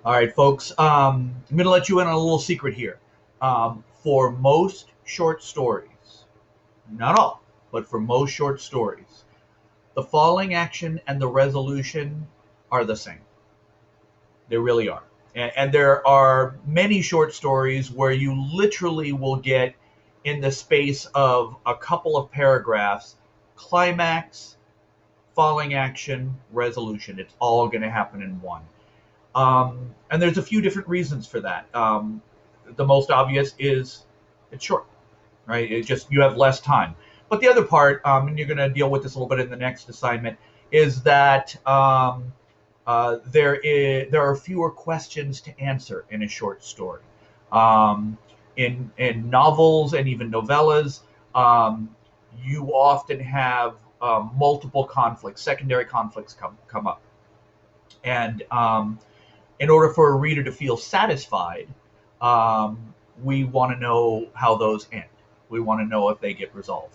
All right, folks. I'm going to let you in on a little secret here. For most short stories, not all, but for most short stories, the falling action and the resolution are the same. They really are. And there are many short stories where you literally will get, in the space of a couple of paragraphs, climax, falling action, resolution. It's all going to happen in one. And there's a few different reasons for that. The most obvious is it's short, right? It just you have less time. But the other part, and you're going to deal with this a little bit in the next assignment, is that there are fewer questions to answer in a short story. Um, in novels and even novellas, you often have multiple conflicts, secondary conflicts come up, and in order for a reader to feel satisfied, we want to know how those end. We want to know if they get resolved.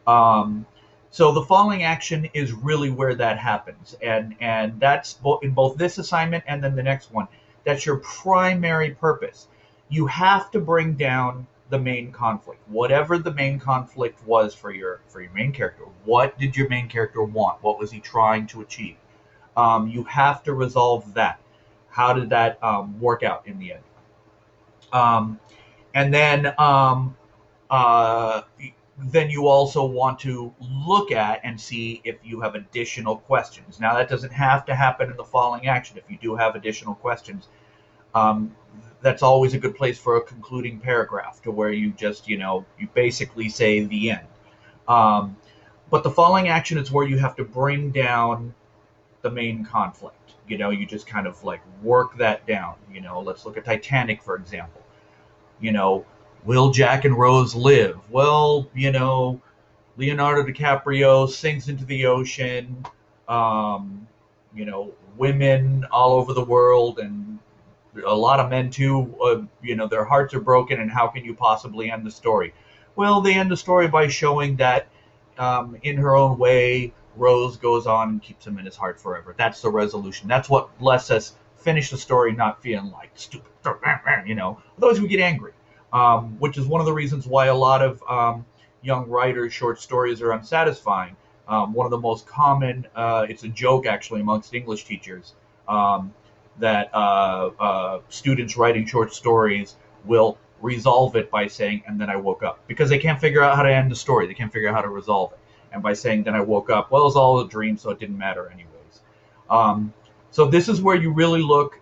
Um, so the falling action is really where that happens, and that's in both this assignment and then the next one. That's your primary purpose. You have to bring down the main conflict, whatever the main conflict was for your main character. What did your main character want? What was he trying to achieve? You have to resolve that. How did that work out in the end? Um, and uh, then you also want to look at and see if you have additional questions. Now, that doesn't have to happen in the following action. If you do have additional questions, um, that's always a good place for a concluding paragraph to where you just, you basically say the end. Um, but the following action is where you have to bring down the main conflict. You just kind of like work that down. Let's look at Titanic, for example. You know, will Jack and Rose live? Well, Leonardo DiCaprio sinks into the ocean. Women all over the world and a lot of men too. Their hearts are broken, and how can you possibly end the story? Well, they end the story by showing that, in her own way, Rose goes on and keeps him in his heart forever. That's the resolution. That's what lets us finish the story, not feeling like stupid. Otherwise we get angry, which is one of the reasons why a lot of young writers' short stories are unsatisfying. One of the most common, it's a joke actually amongst English teachers, that students writing short stories will resolve it by saying, and then I woke up. Because they can't figure out how to end the story. They can't figure out how to resolve it. And by saying, then I woke up, well, it was all a dream, so it didn't matter anyways. So this is where you really look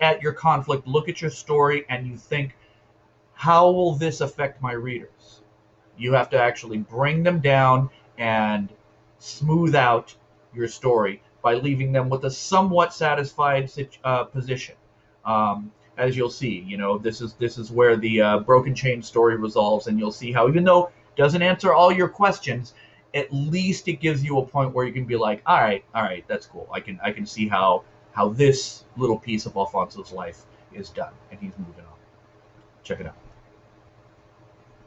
at your conflict, look at your story, and you think, how will this affect my readers? You have to actually bring them down and smooth out your story by leaving them with a somewhat satisfied position. As you'll see, this is where the broken chain story resolves, and you'll see how, even though it doesn't answer all your questions, at least it gives you a point where you can be like, all right, that's cool. I can see how this little piece of Alfonso's life is done, and he's moving on. Check it out.